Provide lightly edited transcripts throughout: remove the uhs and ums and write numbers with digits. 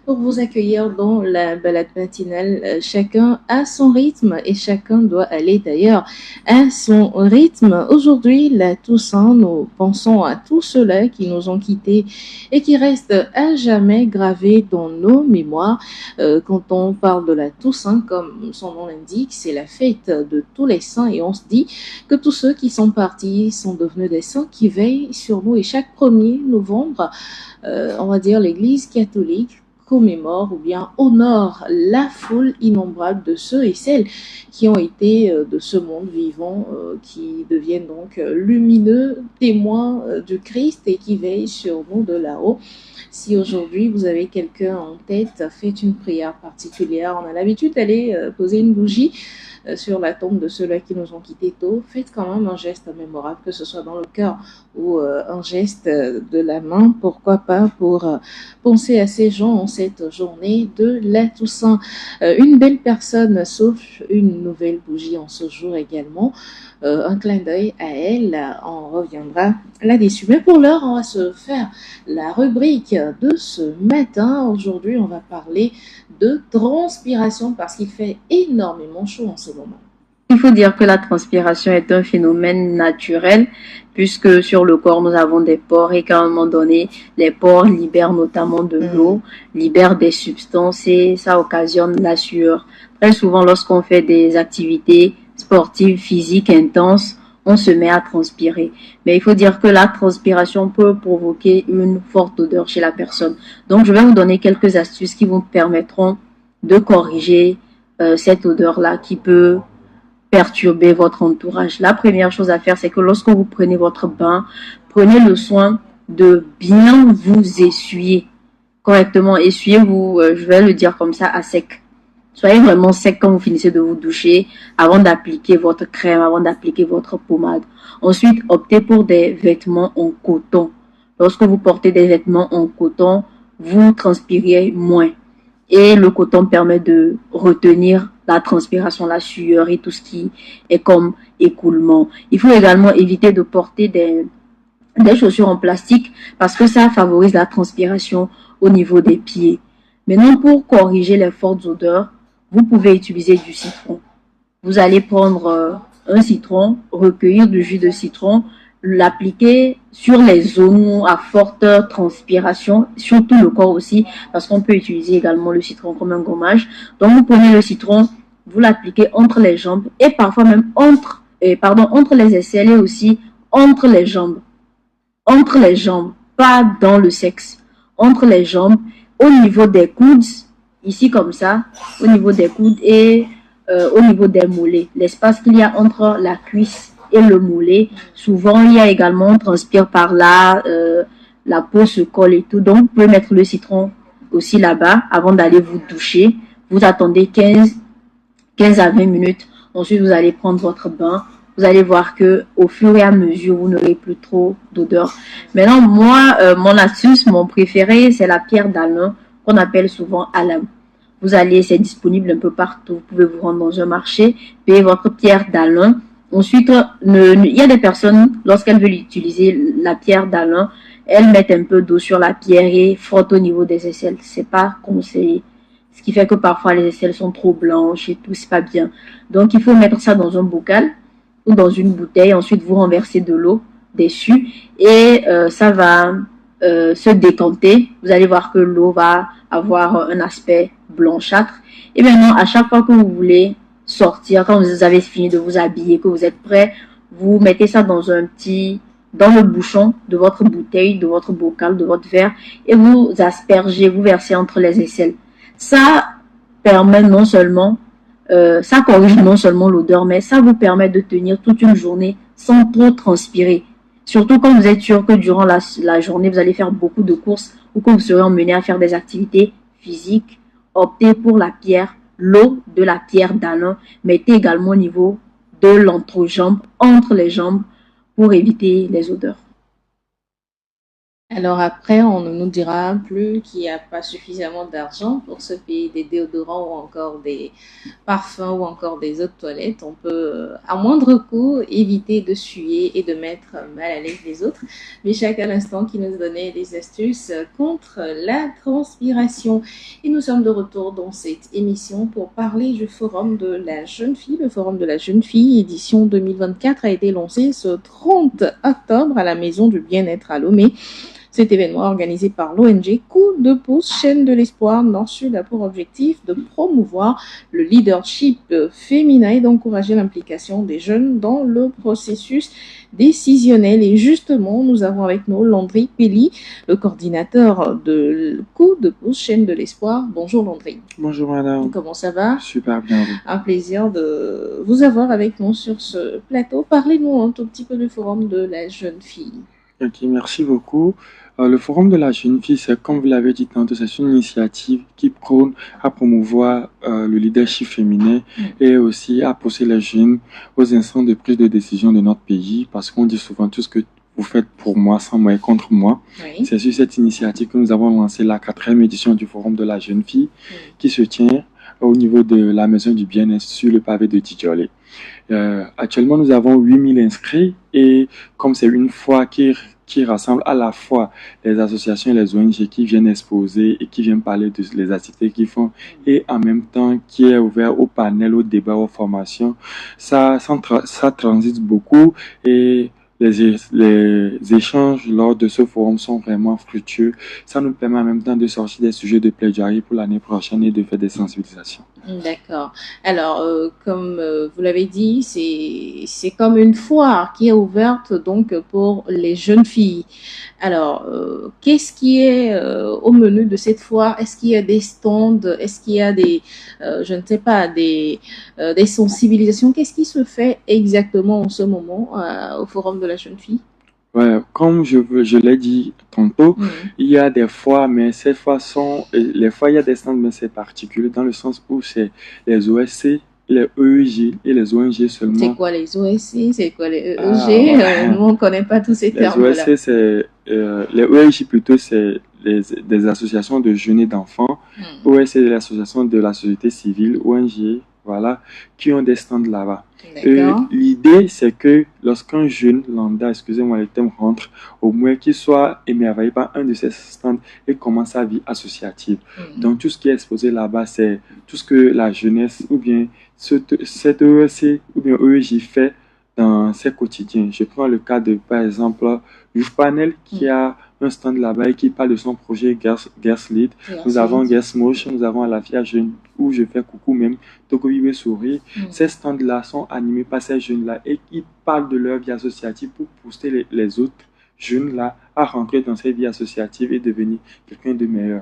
pour vous accueillir dans la balade matinale. Chacun a son rythme et chacun doit aller d'ailleurs à son rythme. Aujourd'hui, la Toussaint, nous pensons à tous ceux-là qui nous ont quittés et qui restent à jamais gravés dans nos mémoires. Quand on parle de la Toussaint, comme son nom l'indique, c'est la fête de tous les saints et on se dit que tous ceux qui sont partis sont devenus des saints qui veillent sur nous. Et chaque 1er novembre, on va dire l'Église catholique commémore ou bien honore la foule innombrable de ceux et celles qui ont été de ce monde vivant, qui deviennent donc lumineux témoins du Christ et qui veillent sur nous de là-haut. Si aujourd'hui vous avez quelqu'un en tête, faites une prière particulière. On a l'habitude d'aller poser une bougie sur la tombe de ceux-là qui nous ont quittés tôt. Faites quand même un geste mémorable, que ce soit dans le cœur ou un geste de la main, pourquoi pas, pour penser à ces gens en cette journée de la Toussaint. Une belle personne souffle une nouvelle bougie en ce jour également. Un clin d'œil à elle, on reviendra là-dessus. Mais pour l'heure, on va se faire la rubrique de ce matin. Aujourd'hui, on va parler de transpiration parce qu'il fait énormément chaud en ce moment. Il faut dire que la transpiration est un phénomène naturel puisque sur le corps, nous avons des pores et qu'à un moment donné, les pores libèrent notamment de l'eau, libèrent des substances et ça occasionne la sueur. Très souvent, lorsqu'on fait des activités sportives, physiques, intenses, on se met à transpirer. Mais il faut dire que la transpiration peut provoquer une forte odeur chez la personne. Donc, je vais vous donner quelques astuces qui vous permettront de corriger cette odeur-là qui peut perturber votre entourage. La première chose à faire, c'est que lorsque vous prenez votre bain, prenez le soin de bien vous essuyer correctement. Essuyez-vous, je vais le dire comme ça, à sec. Soyez vraiment sec quand vous finissez de vous doucher, avant d'appliquer votre crème, avant d'appliquer votre pommade. Ensuite, optez pour des vêtements en coton. Lorsque vous portez des vêtements en coton, vous transpirez moins. Et le coton permet de retenir la transpiration, la sueur et tout ce qui est comme écoulement. Il faut également éviter de porter des chaussures en plastique parce que ça favorise la transpiration au niveau des pieds. Maintenant, pour corriger les fortes odeurs, vous pouvez utiliser du citron. Vous allez prendre un citron, recueillir du jus de citron, l'appliquer sur les zones à forte transpiration, surtout le corps aussi, parce qu'on peut utiliser également le citron comme un gommage. Donc, vous prenez le citron, vous l'appliquez entre les jambes et parfois même entre les aisselles et aussi entre les jambes. Entre les jambes, pas dans le sexe. Entre les jambes, au niveau des coudes, ici comme ça, au niveau des coudes et au niveau des mollets. L'espace qu'il y a entre la cuisse et le mollet, souvent il y a également, on transpire par là, la peau se colle et tout. Donc, vous pouvez mettre le citron aussi là-bas avant d'aller vous doucher. Vous attendez 15 à 20 minutes. Ensuite, vous allez prendre votre bain. Vous allez voir que au fur et à mesure, vous n'aurez plus trop d'odeur. Maintenant, moi, mon astuce, mon préféré, c'est la pierre d'Alain, qu'on appelle souvent alum. Vous allez, c'est disponible un peu partout. Vous pouvez vous rendre dans un marché, payer votre pierre d'Alain. Ensuite, il y a des personnes, lorsqu'elles veulent utiliser la pierre d'Alain, elles mettent un peu d'eau sur la pierre et frottent au niveau des aisselles. C'est pas conseillé. Ce qui fait que parfois les aisselles sont trop blanches et tout, c'est pas bien. Donc, il faut mettre ça dans un bocal ou dans une bouteille. Ensuite, vous renversez de l'eau dessus et ça va se décanter. Vous allez voir que l'eau va avoir un aspect blanchâtre. Et maintenant, à chaque fois que vous voulez sortir, quand vous avez fini de vous habiller, que vous êtes prêt, vous mettez ça dans dans le bouchon de votre bouteille, de votre bocal, de votre verre et vous aspergez, vous versez entre les aisselles. Ça permet non seulement, ça corrige non seulement l'odeur, mais ça vous permet de tenir toute une journée sans trop transpirer. Surtout quand vous êtes sûr que durant la journée, vous allez faire beaucoup de courses ou que vous serez emmené à faire des activités physiques. Optez pour la pierre, l'eau de la pierre d'Alain. Mettez également au niveau de l'entrejambe, entre les jambes, pour éviter les odeurs. Alors après, on ne nous dira plus qu'il n'y a pas suffisamment d'argent pour se payer des déodorants ou encore des parfums ou encore des eaux de toilette. On peut, à moindre coût, éviter de suer et de mettre mal à l'aise les autres. Mais chaque instant qui nous donnait des astuces contre la transpiration. Et nous sommes de retour dans cette émission pour parler du Forum de la jeune fille. Le Forum de la jeune fille, édition 2024, a été lancé ce 30 octobre à la Maison du Bien-être à Lomé. Cet événement organisé par l'ONG Coup de pouce, chaîne de l'espoir Nord-Sud a pour objectif de promouvoir le leadership féminin et d'encourager l'implication des jeunes dans le processus décisionnel. Et justement, nous avons avec nous Landry Pelli, le coordinateur de Coup de pouce, chaîne de l'espoir. Bonjour Landry. Bonjour madame. Comment ça va? Super bien. Un plaisir de vous avoir avec nous sur ce plateau. Parlez-nous un tout petit peu du Forum de la jeune fille. Ok, merci beaucoup. Le Forum de la jeune fille, c'est comme vous l'avez dit tantôt, c'est une initiative qui prône à promouvoir le leadership féminin et aussi à pousser les jeunes aux instants de prise de décision de notre pays, parce qu'on dit souvent tout ce que vous faites pour moi, sans moi et contre moi. Oui. C'est sur cette initiative que nous avons lancé la 4e édition du Forum de la jeune fille qui se tient au niveau de la Maison du Bien-être sur le pavé de Tidjolé. Actuellement, nous avons 8000 inscrits et comme c'est une foire qui rassemble à la fois les associations et les ONG qui viennent exposer et qui viennent parler des activités qu'ils font et en même temps qui est ouvert au panel, au débat, aux formations, ça transite beaucoup et les échanges lors de ce forum sont vraiment fructueux. Ça nous permet en même temps de sortir des sujets de plaidoirie pour l'année prochaine et de faire des sensibilisations. D'accord. Alors, comme vous l'avez dit, c'est comme une foire qui est ouverte donc pour les jeunes filles. Alors, qu'est-ce qui est au menu de cette foire? Est-ce qu'il y a des stands? Est-ce qu'il y a des, je ne sais pas, des sensibilisations? Qu'est-ce qui se fait exactement en ce moment au Forum de la jeune fille? Ouais, comme je l'ai dit tantôt, il y a des fois, mais ces fois les fois il y a des stands, mais c'est particulier dans le sens où c'est les OSC, les EEG et les ONG seulement. C'est quoi les OSC? C'est quoi les EEG? Nous, on ne connaît pas tous ces termes-là. Les OSC, les EEG plutôt, c'est des associations de jeunes et d'enfants. OSC, c'est l'association de la société civile, ONG, voilà, qui ont des stands là-bas. L'idée, c'est que lorsqu'un jeune lambda, excusez-moi le terme, rentre, au moins qu'il soit émerveillé par un de ces stands et commence sa vie associative. Donc, tout ce qui est exposé là-bas, c'est tout ce que la jeunesse ou bien cette EEC ou bien EEJ fait dans ses quotidiens. Je prends le cas de, par exemple, Youth Panel qui a un stand là-bas et qui parle de son projet Girls Lead. Nous avons Girls Motion, nous avons Alafia Jeune où je fais coucou même, Tokobibe Souris. Ces stands-là sont animés par ces jeunes-là et ils parlent de leur vie associative pour pousser les autres jeunes-là à rentrer dans cette vie associative et devenir quelqu'un de meilleur.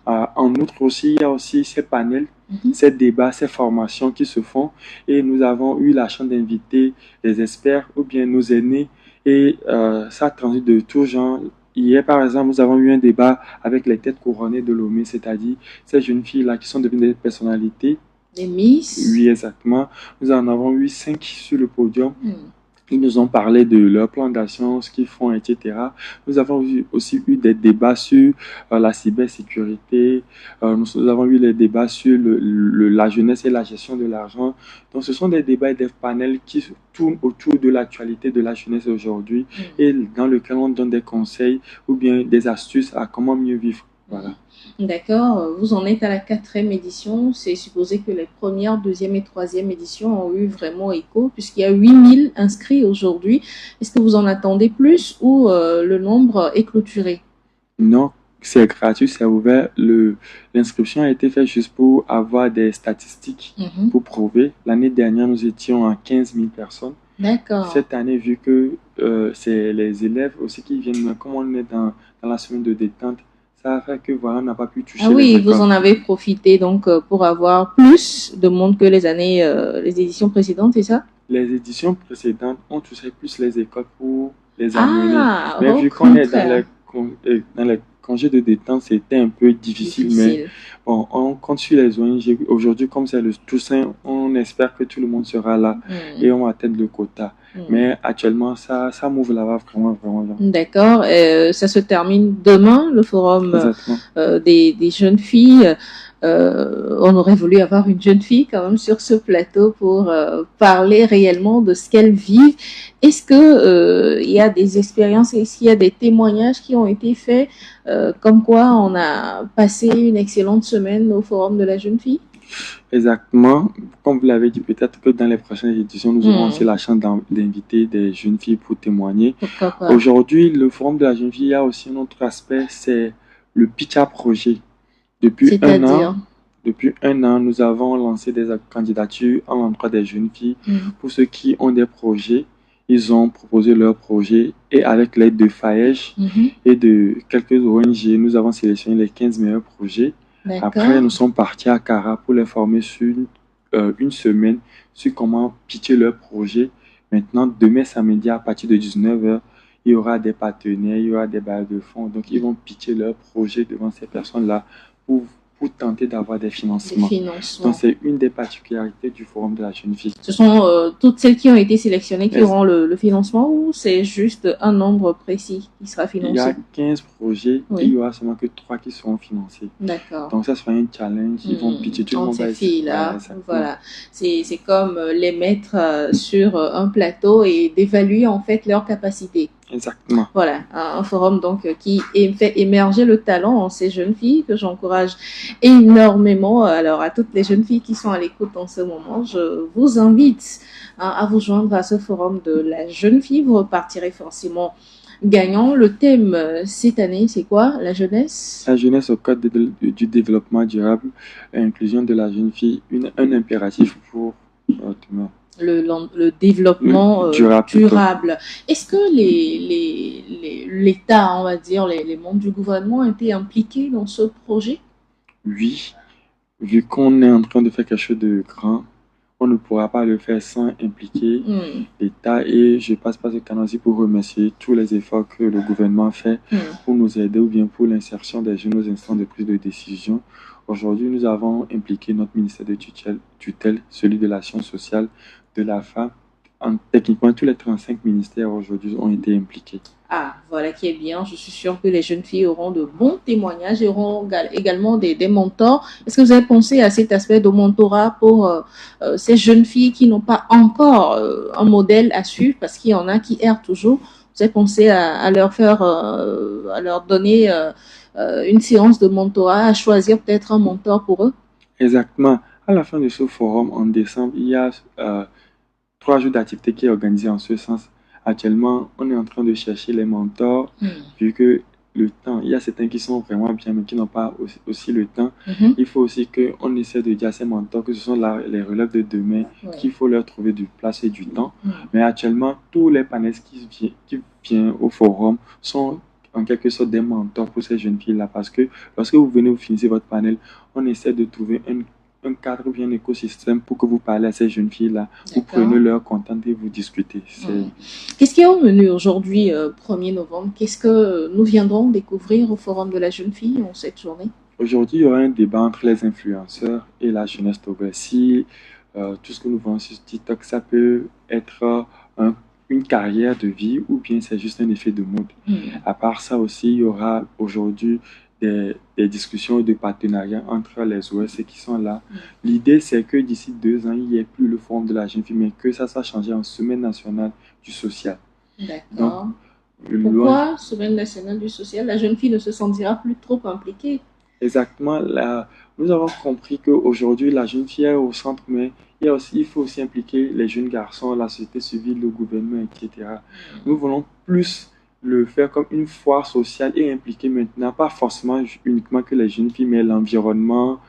En outre aussi, il y a aussi ces panels, ces débats, ces formations qui se font et nous avons eu la chance d'inviter des experts ou bien nos aînés et ça transite de tout genre. Hier, par exemple, nous avons eu un débat avec les têtes couronnées de Lomé, c'est-à-dire ces jeunes filles-là qui sont devenues des personnalités. Des Miss? Oui, exactement. Nous en avons eu 5 sur le podium. Ils nous ont parlé de leur plan d'action, ce qu'ils font, etc. Nous avons aussi eu des débats sur la cybersécurité. Nous avons eu des débats sur la jeunesse et la gestion de l'argent. Donc, ce sont des débats et des panels qui tournent autour de l'actualité de la jeunesse aujourd'hui et dans lequel on donne des conseils ou bien des astuces à comment mieux vivre. Voilà. D'accord, vous en êtes à la 4e édition. C'est supposé que les premières, 2e et 3e éditions ont eu vraiment écho, puisqu'il y a 8000 inscrits aujourd'hui. Est-ce que vous en attendez plus ou le nombre est clôturé? Non, c'est gratuit, c'est ouvert. L'inscription a été faite juste pour avoir des statistiques, pour prouver. L'année dernière, nous étions à 15 000 personnes. D'accord. Cette année, vu que c'est les élèves aussi qui viennent, comme on est dans la semaine de détente, ça a fait que voilà, on n'a pas pu toucher. Ah oui, vous en avez profité donc pour avoir plus de monde que les éditions précédentes, c'est ça? Les éditions précédentes ont touché plus les écoles pour les amener. Mais vu qu'on est dans les congés de détente, c'était un peu difficile. Mais Bon, on compte sur les ONG. Aujourd'hui, comme c'est le Toussaint, on espère que tout le monde sera là et on va atteindre le quota. Mais actuellement, ça m'ouvre là-bas vraiment, vraiment bien. D'accord. Ça se termine demain, le forum des jeunes filles. On aurait voulu avoir une jeune fille quand même sur ce plateau pour parler réellement de ce qu'elles vivent. Est-ce que il y a des expériences, est-ce qu'il y a des témoignages qui ont été faits comme quoi on a passé une excellente semaine au forum de la jeune fille? Exactement. Comme vous l'avez dit, peut-être que dans les prochaines éditions, nous aurons aussi la chance d'inviter des jeunes filles pour témoigner. Aujourd'hui, le forum de la jeune fille, il y a aussi un autre aspect, c'est le Pitcha Projet. Depuis un an, nous avons lancé des candidatures à l'endroit des jeunes filles. Pour ceux qui ont des projets, ils ont proposé leurs projets et avec l'aide de FAEJ et de quelques ONG, nous avons sélectionné les 15 meilleurs projets. Après, nous sommes partis à Cara pour les former sur une semaine sur comment pitcher leur projet. Maintenant, demain samedi, à partir de 19h, il y aura des partenaires, il y aura des bailleurs de fonds. Donc, ils vont pitcher leur projet devant ces personnes-là pour tenter d'avoir des financements. Donc, c'est une des particularités du Forum de la jeune fille. Ce sont toutes celles qui ont été sélectionnées qui auront le financement ou c'est juste un nombre précis qui sera financé? Il y a 15 projets et il y aura seulement que 3 qui seront financés. D'accord. Donc, ça sera un challenge. Ils vont pitcher tout le monde. Ces filles-là, voilà. C'est comme les mettre sur un plateau et d'évaluer en fait leurs capacités. Exactement. Voilà, un forum donc qui fait émerger le talent en ces jeunes filles que j'encourage énormément. Alors à toutes les jeunes filles qui sont à l'écoute en ce moment, je vous invite à vous joindre à ce forum de la jeune fille. Vous repartirez forcément gagnant. Le thème cette année, c'est quoi? La jeunesse? La jeunesse au cadre du développement durable, l'inclusion de la jeune fille, un impératif pour demain. Le développement durable. Est-ce que l'État, on va dire, les membres du gouvernement ont été impliqués dans ce projet? Oui, vu qu'on est en train de faire quelque chose de grand, on ne pourra pas le faire sans impliquer l'État et je passe par ce canal aussi pour remercier tous les efforts que le gouvernement fait pour nous aider ou bien pour l'insertion des jeunes aux instants de prise de décision. Aujourd'hui, nous avons impliqué notre ministère de tutelle, celui de l'action sociale, de la femme. Techniquement, tous les 35 ministères aujourd'hui ont été impliqués. Ah, voilà qui est bien. Je suis sûre que les jeunes filles auront de bons témoignages et auront également des mentors. Est-ce que vous avez pensé à cet aspect de mentorat pour ces jeunes filles qui n'ont pas encore un modèle à suivre parce qu'il y en a qui errent toujours? Vous avez pensé à leur faire, à leur donner une séance de mentorat, à choisir peut-être un mentor pour eux? Exactement. À la fin de ce forum, en décembre, il y a 3 jours d'activité qui est organisé en ce sens. Actuellement, on est en train de chercher les mentors, vu que le temps, il y a certains qui sont vraiment bien, mais qui n'ont pas aussi le temps. Il faut aussi qu'on essaie de dire à ces mentors que ce sont les relèves de demain, qu'il faut leur trouver du place et du temps. Mais actuellement, tous les panélistes qui viennent au forum sont en quelque sorte des mentors pour ces jeunes filles-là, parce que lorsque vous venez, vous finissez votre panel, on essaie de trouver un cadre bien écosystème pour que vous parlez à ces jeunes filles-là, vous prenez leur content et vous discutez. Qu'est-ce qui est au menu aujourd'hui, 1er novembre? Qu'est-ce que nous viendrons découvrir au Forum de la jeune fille en cette journée? Aujourd'hui, il y aura un débat entre les influenceurs et la jeunesse togolaise. Tout ce que nous voyons sur TikTok, ça peut être une carrière de vie ou bien c'est juste un effet de mode. À part ça aussi, il y aura aujourd'hui des discussions de partenariat entre les OS qui sont là. L'idée, c'est que d'ici 2 ans, il n'y ait plus le forum de la jeune fille, mais que ça soit changé en semaine nationale du social. D'accord. Pourquoi semaine nationale du social? La jeune fille ne se sentira plus trop impliquée. Exactement. Nous avons compris qu'aujourd'hui, la jeune fille est au centre, mais il faut aussi impliquer les jeunes garçons, la société civile, le gouvernement, etc. Nous voulons plus le faire comme une foire sociale et impliquer maintenant, pas forcément uniquement que les jeunes filles, mais l'environnement,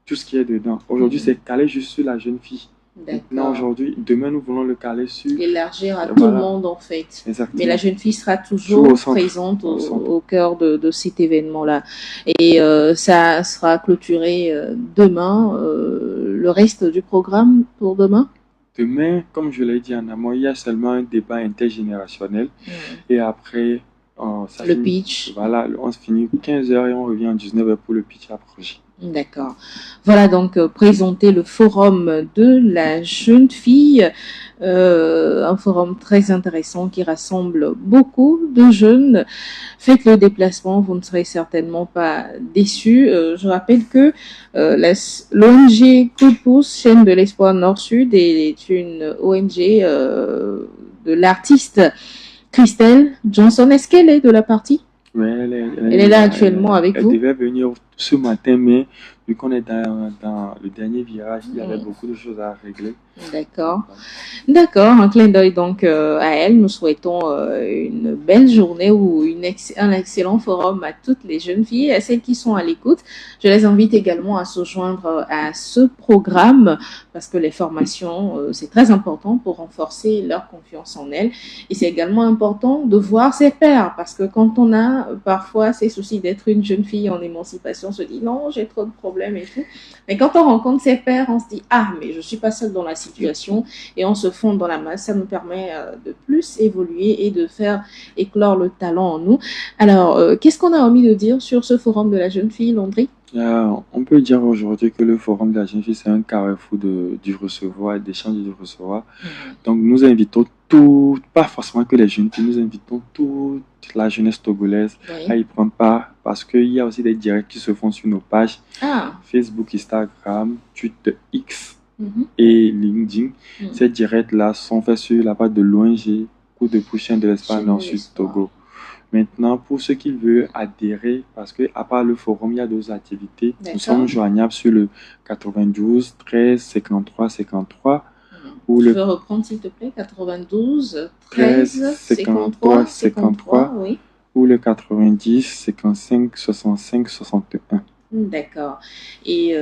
tout ce qui est dedans. Aujourd'hui, c'est calé juste sur la jeune fille. Maintenant, aujourd'hui, demain, nous voulons le caler sur... Élargir à tout le monde, en fait. Exactement. Mais la jeune fille sera toujours présente au cœur de cet événement-là. Et ça sera clôturé demain. Le reste du programme pour demain? Demain, comme je l'ai dit en amont, il y a seulement un débat intergénérationnel. Et après, pitch. Voilà, on se finit 15h et on revient à 19h pour le pitch à projet. D'accord. Voilà donc présenter le forum de la jeune fille, un forum très intéressant qui rassemble beaucoup de jeunes. Faites le déplacement, vous ne serez certainement pas déçus. Je rappelle que l'ONG Coup de pouce, chaîne de l'espoir Nord-Sud, est une ONG de l'artiste Christelle Johnson. Est-ce qu'elle est de la partie? Oui, Elle est là actuellement avec vous? Elle devait venir ce matin, mais vu qu'on est dans le dernier virage, il y avait beaucoup de choses à régler. D'accord. D'accord, un clin d'œil donc à elle. Nous souhaitons une belle journée ou un excellent forum à toutes les jeunes filles, à celles qui sont à l'écoute. Je les invite également à se joindre à ce programme parce que les formations, c'est très important pour renforcer leur confiance en elles. Et c'est également important de voir ses pairs parce que quand on a parfois ces soucis d'être une jeune fille en émancipation, on se dit non, j'ai trop de problèmes et tout. Mais quand on rencontre ses pairs, on se dit ah, mais je suis pas seule dans la situation et on se fond dans la masse. Ça nous permet de plus évoluer et de faire éclore le talent en nous. Alors, qu'est-ce qu'on a omis de dire sur ce forum de la jeune fille, Landry? On peut dire aujourd'hui que le forum de la jeune fille, c'est un carrefour du recevoir et d'échange du recevoir. Donc, nous invitons pas forcément que les jeunes filles, nous invitons toute la jeunesse togolaise à y prendre part parce qu'il y a aussi des directs qui se font sur nos pages Facebook, Instagram, Twitter, X et LinkedIn. Ces directs-là sont faits sur la page de l'ONG Coup de pouce de l'espace Nord-Sud Togo. Maintenant, pour ceux qui veulent adhérer, parce qu'à part le forum, il y a d'autres activités. Nous sommes joignables sur le 92 13 53 53. Je veux reprendre s'il te plaît, 92 13 53 53, oui. Ou le 90 55 65 61. D'accord. Et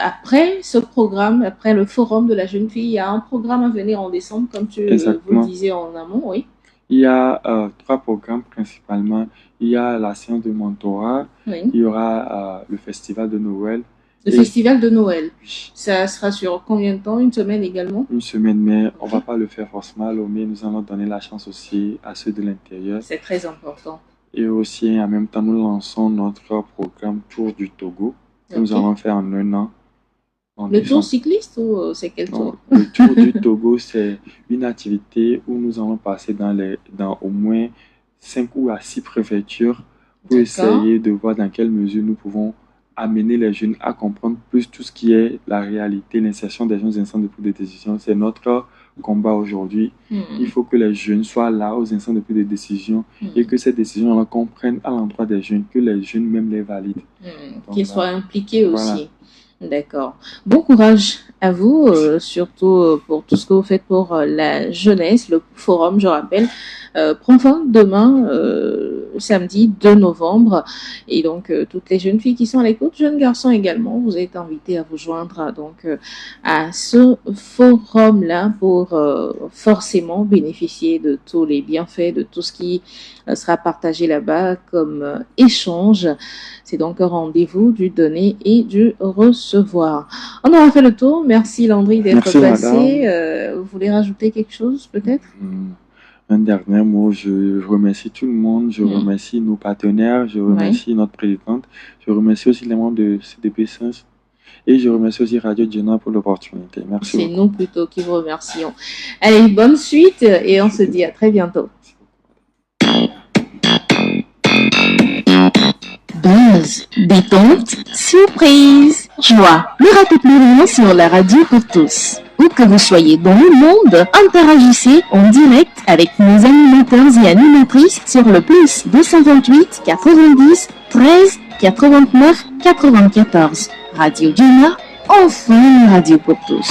après ce programme, après le forum de la jeune fille, il y a un programme à venir en décembre, comme tu vous le disais en amont, oui. Il y a 3 programmes principalement. Il y a la séance de mentorat, il y aura le festival de Noël. Le festival de Noël, ça sera sur combien de temps? Une semaine également? Une semaine, mais on ne va pas le faire forcément, mais nous allons donner la chance aussi à ceux de l'intérieur. C'est très important. Et aussi, en même temps, nous lançons notre programme Tour du Togo, que nous allons faire en 1 an. Le tour cycliste ou c'est quel tour? Le Tour du Togo, c'est une activité où nous allons passer dans au moins 5 ou à 6 préfectures pour essayer de voir dans quelle mesure nous pouvons amener les jeunes à comprendre plus tout ce qui est la réalité, l'insertion des jeunes instants de prise de décision. C'est notre combat aujourd'hui. Il faut que les jeunes soient là aux instants de prise de décision et que ces décisions-là comprennent à l'endroit des jeunes, que les jeunes même les valident. Qu'ils soient impliqués aussi. D'accord. Bon courage à vous, surtout pour tout ce que vous faites pour la jeunesse. Le forum, je rappelle, prend fin demain, samedi 2 novembre. Et donc, toutes les jeunes filles qui sont à l'écoute, jeunes garçons également, vous êtes invités à vous joindre donc à ce forum-là pour forcément bénéficier de tous les bienfaits, de tout ce qui sera partagé là-bas comme échange. C'est donc un rendez-vous du donner et du recevoir. On aura fait le tour. Merci Landry d'être passé. Vous voulez rajouter quelque chose peut-être? Un dernier mot, je remercie tout le monde, je remercie nos partenaires, je remercie notre présidente, je remercie aussi les membres de CDP5 et je remercie aussi Radio Djena pour l'opportunité. Merci. C'est nous plutôt qui vous remercions. Allez, bonne suite et on se dit à très bientôt. Buzz, détente, surprise, joie. Ne ratez plus rien sur la radio pour tous. Où que vous soyez dans le monde, interagissez en direct avec nos animateurs et animatrices sur le plus 228 90 13 89 94. Radio Djena, enfin une radio pour tous.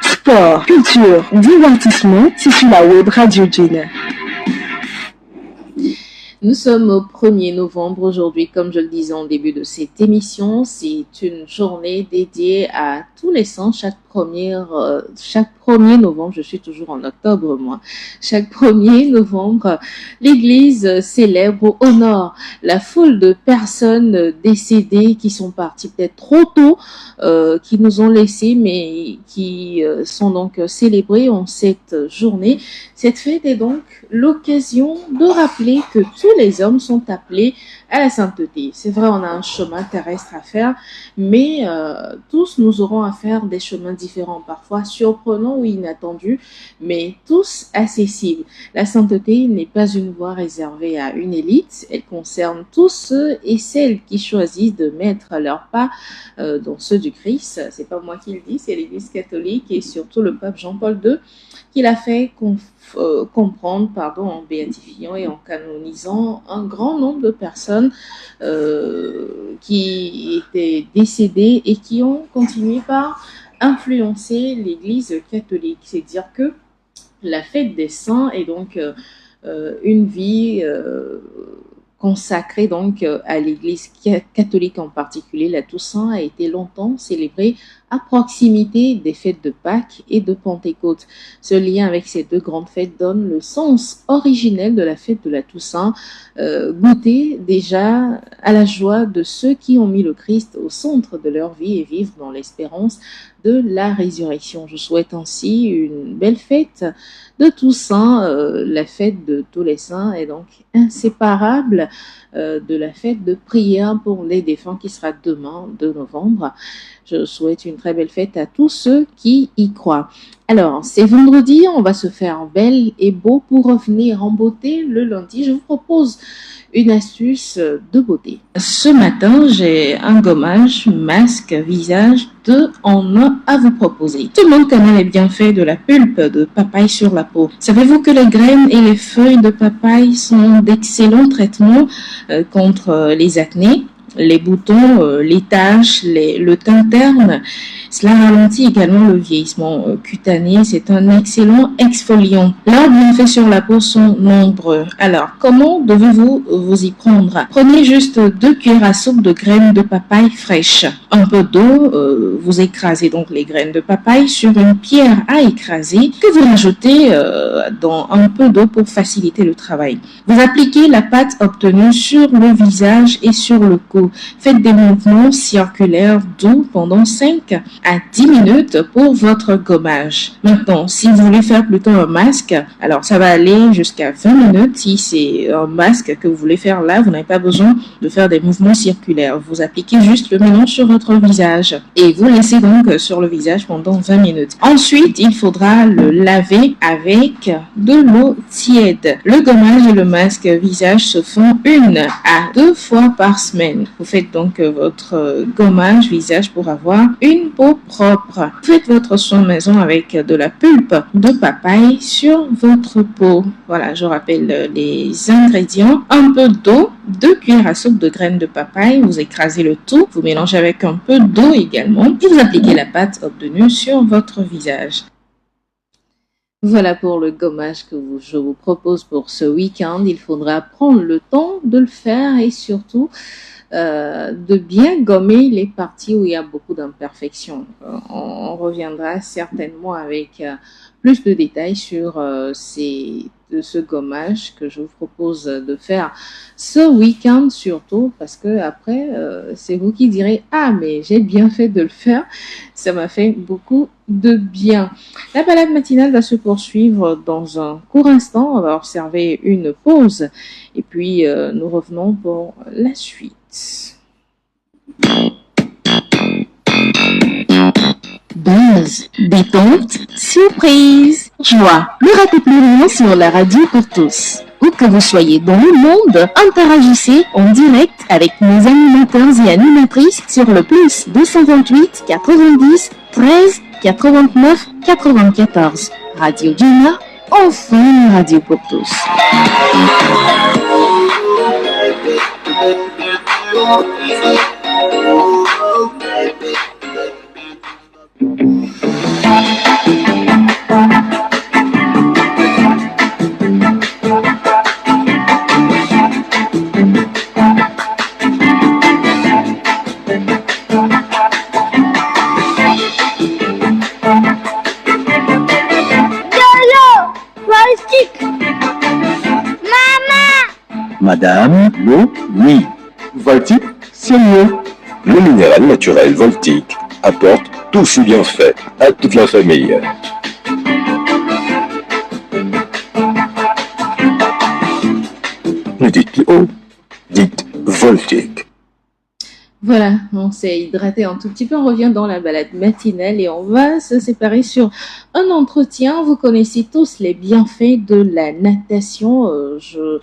Sport, culture, divertissement, c'est sur la web Radio Djena. Nous sommes au 1er novembre aujourd'hui, comme je le disais en début de cette émission. C'est une journée dédiée à tous les saints. Chaque chaque 1er novembre, je suis toujours en octobre moi, chaque 1er novembre, l'église célèbre, honore la foule de personnes décédées qui sont parties peut-être trop tôt, qui nous ont laissés, mais qui sont donc célébrées en cette journée. Cette fête est donc l'occasion de rappeler que tous les hommes sont appelés à la sainteté. C'est vrai, on a un chemin terrestre à faire, mais tous nous aurons à faire des chemins différents, parfois surprenants ou inattendus, mais tous accessibles. La sainteté n'est pas une voie réservée à une élite, elle concerne tous ceux et celles qui choisissent de mettre leur pas dans ceux du Christ. C'est pas moi qui le dis, c'est l'Église catholique et surtout le pape Jean-Paul II qui l'a fait comprendre en béatifiant et en canonisant un grand nombre de personnes qui étaient décédées et qui ont continué par influencer l'Église catholique. C'est dire que la fête des saints est donc une vie consacrée donc à l'Église catholique en particulier. La Toussaint a été longtemps célébrée à proximité des fêtes de Pâques et de Pentecôte. Ce lien avec ces deux grandes fêtes donne le sens originel de la fête de la Toussaint, goûter déjà à la joie de ceux qui ont mis le Christ au centre de leur vie et vivre dans l'espérance de la résurrection. Je souhaite ainsi une belle fête de Toussaint. La fête de tous les saints est donc inséparable de la fête de prière pour les défunts qui sera demain, 2 novembre. Je souhaite une très belle fête à tous ceux qui y croient. Alors, c'est vendredi, on va se faire belle et beau pour revenir en beauté le lundi. Je vous propose une astuce de beauté. Ce matin, j'ai un gommage, masque, visage, 2 en 1 à vous proposer. Tout le monde connaît les bienfaits de la pulpe de papaye sur la peau. Savez-vous que les graines et les feuilles de papaye sont d'excellents traitements contre les acnés, les boutons, les taches, le teint terne? Cela ralentit également le vieillissement cutané. C'est un excellent exfoliant. Leurs bienfaits sur la peau sont nombreux. Alors, comment devez-vous vous y prendre? Prenez juste 2 cuillères à soupe de graines de papaye fraîches. Un peu d'eau, vous écrasez donc les graines de papaye sur une pierre à écraser que vous rajoutez dans un peu d'eau pour faciliter le travail. Vous appliquez la pâte obtenue sur le visage et sur le cou. Faites des mouvements circulaires doux pendant 5 à 10 minutes pour votre gommage. Maintenant, si vous voulez faire plutôt un masque, alors ça va aller jusqu'à 20 minutes. Si c'est un masque que vous voulez faire là, vous n'avez pas besoin de faire des mouvements circulaires. Vous appliquez juste le mélange sur votre visage et vous laissez donc sur le visage pendant 20 minutes. Ensuite, il faudra le laver avec de l'eau tiède. Le gommage et le masque visage se font 1 à 2 fois par semaine. Vous faites donc votre gommage visage pour avoir une peau propre. Faites votre soin maison avec de la pulpe de papaye sur votre peau. Voilà, je rappelle les ingrédients. Un peu d'eau, 2 cuillères à soupe de graines de papaye. Vous écrasez le tout. Vous mélangez avec un peu d'eau également. Et vous appliquez la pâte obtenue sur votre visage. Voilà pour le gommage que je vous propose pour ce week-end. Il faudra prendre le temps de le faire et surtout de bien gommer les parties où il y a beaucoup d'imperfections. On reviendra certainement avec plus de détails sur ce gommage que je vous propose de faire ce week-end surtout parce que après c'est vous qui direz ah mais j'ai bien fait de le faire, ça m'a fait beaucoup de bien. La balade matinale va se poursuivre dans un court instant, on va observer une pause et puis nous revenons pour la suite. Buzz, détente, surprise, joie. Ne ratez plus rien sur la radio pour tous. Où que vous soyez dans le monde, interagissez en direct avec nos animateurs et animatrices sur le plus 228 90 13 89 94. Radio Djuna, enfin une radio pour tous. Madame, l'eau, oui. Voltique, c'est mieux. Le minéral naturel Voltique apporte tous ses bienfaits à toute la famille. Ne dites plus eau, dites Voltique. Voilà, on s'est hydraté un tout petit peu, on revient dans la balade matinale et on va se séparer sur un entretien. Vous connaissez tous les bienfaits de la natation. Je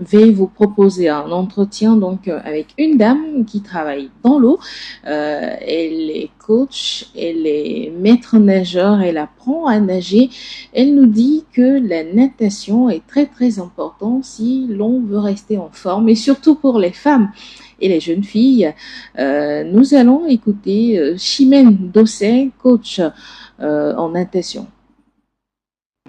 vais vous proposer un entretien donc avec une dame qui travaille dans l'eau. Elle est coach, elle est maître nageur, elle apprend à nager. Elle nous dit que la natation est très très importante si l'on veut rester en forme et surtout pour les femmes et les jeunes filles. Nous allons écouter Chimène Dossé, coach en natation.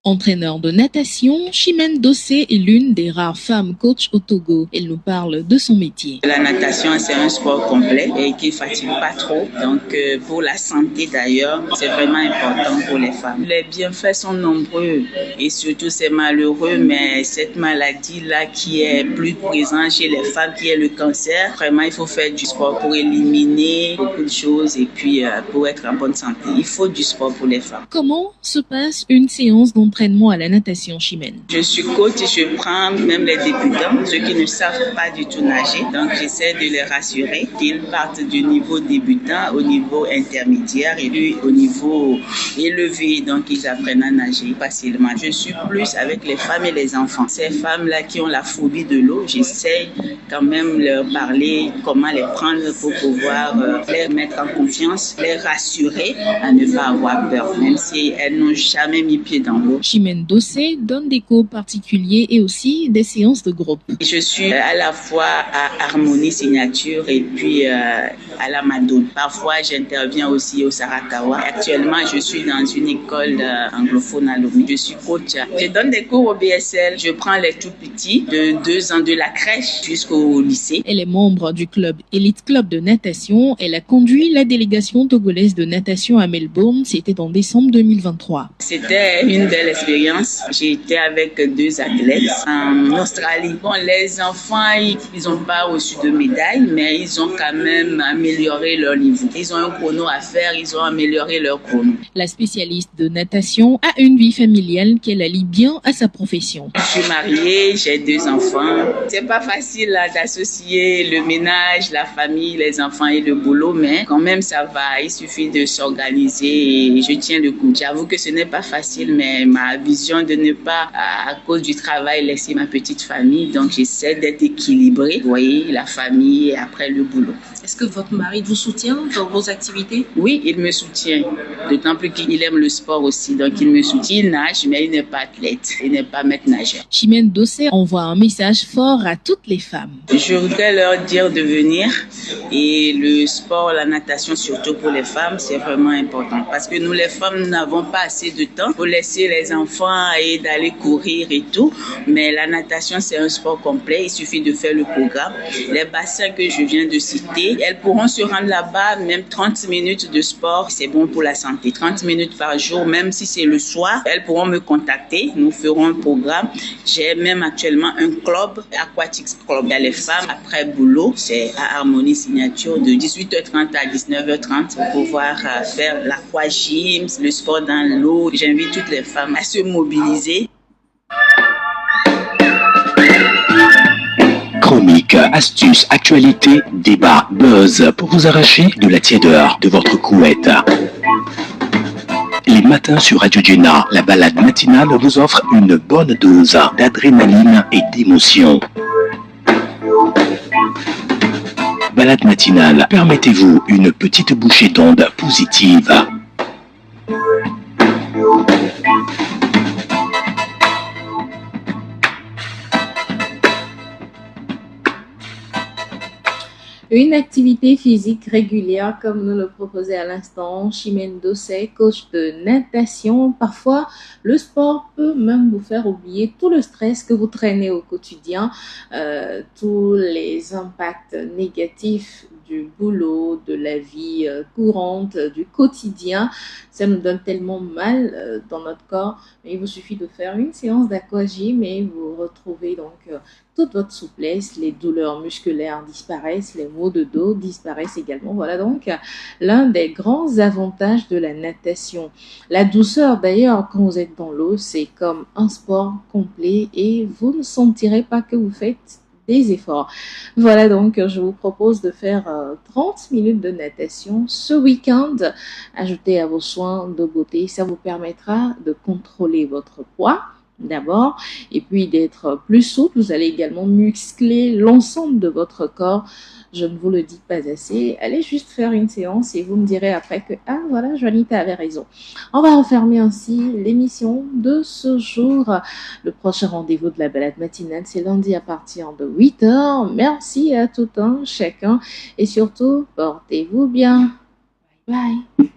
Entraîneur de natation, Chimène Dossé est l'une des rares femmes coach au Togo. Elle nous parle de son métier. La natation, c'est un sport complet et qui ne fatigue pas trop. Donc, pour la santé d'ailleurs, c'est vraiment important pour les femmes. Les bienfaits sont nombreux et surtout c'est malheureux, mais cette maladie-là qui est plus présente chez les femmes, qui est le cancer, vraiment il faut faire du sport pour éliminer beaucoup de choses et puis pour être en bonne santé. Il faut du sport pour les femmes. Comment se passe une séance d'entraînement à la natation, Chimène? Je suis coach et je prends même les débutants, ceux qui ne savent pas du tout nager. Donc j'essaie de les rassurer qu'ils partent du niveau débutant au niveau intermédiaire et puis au niveau élevé. Donc ils apprennent à nager facilement. Je suis plus avec les femmes et les enfants. Ces femmes-là qui ont la phobie de l'eau, j'essaie quand même leur parler comment les prendre pour pouvoir les mettre en confiance, les rassurer à ne pas avoir peur, même si elles n'ont jamais mis pied dans l'eau. Chimène Dossé donne des cours particuliers et aussi des séances de groupe. Je suis à la fois à Harmonie Signature et puis à la Madone. Parfois, j'interviens aussi au Sarakawa. Actuellement, je suis dans une école anglophone à Lomé. Je suis coach. Je donne des cours au BSL. Je prends les tout petits de 2 ans de la crèche jusqu'au lycée. Elle est membre du club Elite Club de natation. Elle a conduit la délégation togolaise de natation à Melbourne. C'était en décembre 2023. C'était une belle expérience. J'ai été avec 2 athlètes en Australie. Bon, les enfants, ils n'ont pas reçu de médaille, mais ils ont quand même amélioré leur niveau. Ils ont un chrono à faire, ils ont amélioré leur chrono. La spécialiste de natation a une vie familiale qu'elle allie bien à sa profession. Je suis mariée, j'ai 2 enfants. C'est pas facile là, d'associer le ménage, la famille, les enfants et le boulot, mais quand même ça va. Il suffit de s'organiser et je tiens le coup. J'avoue que ce n'est pas facile, mais ma vision de ne pas, à cause du travail, laisser ma petite famille. Donc, j'essaie d'être équilibrée. Vous voyez, la famille et après le boulot. Est-ce que votre mari vous soutient dans vos activités? Oui, il me soutient. D'autant plus qu'il aime le sport aussi. Donc, il me soutient. Il nage, mais il n'est pas athlète. Il n'est pas maître nageur. Chimène Dossé envoie un message fort à toutes les femmes. Je voudrais leur dire de venir. Et le sport, la natation, surtout pour les femmes, c'est vraiment important. Parce que nous, les femmes, n'avons pas assez de temps pour laisser les enfants et d'aller courir et tout. Mais la natation, c'est un sport complet. Il suffit de faire le programme. Les bassins que je viens de citer, elles pourront se rendre là-bas, même 30 minutes de sport, c'est bon pour la santé. 30 minutes par jour, même si c'est le soir, elles pourront me contacter. Nous ferons un programme. J'ai même actuellement un club, Aquatics Club. Il y a les femmes après boulot, c'est à Harmonie Signature de 18h30 à 19h30 pour pouvoir faire l'aquagym, le sport dans l'eau. J'invite toutes les femmes à se mobiliser. Chroniques, astuces, actualités, débats, buzz pour vous arracher de la tiédeur de votre couette. Les matins sur Radio Djena, la balade matinale vous offre une bonne dose d'adrénaline et d'émotion. Balade matinale, permettez-vous une petite bouchée d'ondes positive. Une activité physique régulière, comme nous le proposait à l'instant Chimène Dossé, coach de natation. Parfois, le sport peut même vous faire oublier tout le stress que vous traînez au quotidien, tous les impacts négatifs du boulot, de la vie courante, du quotidien. Ça nous donne tellement mal dans notre corps. Mais il vous suffit de faire une séance d'aquagym et vous retrouvez donc toute votre souplesse, les douleurs musculaires disparaissent, les maux de dos disparaissent également. Voilà donc l'un des grands avantages de la natation. La douceur d'ailleurs, quand vous êtes dans l'eau, c'est comme un sport complet et vous ne sentirez pas que vous faites des efforts. Voilà donc, je vous propose de faire 30 minutes de natation ce week-end. Ajoutez à vos soins de beauté, ça vous permettra de contrôler votre poids d'abord, et puis d'être plus souple. Vous allez également muscler l'ensemble de votre corps. Je ne vous le dis pas assez. Allez juste faire une séance et vous me direz après que, ah voilà, Juanita avait raison. On va refermer ainsi l'émission de ce jour. Le prochain rendez-vous de la balade matinale, c'est lundi à partir de 8h. Merci à tout un chacun et surtout, portez-vous bien. Bye bye.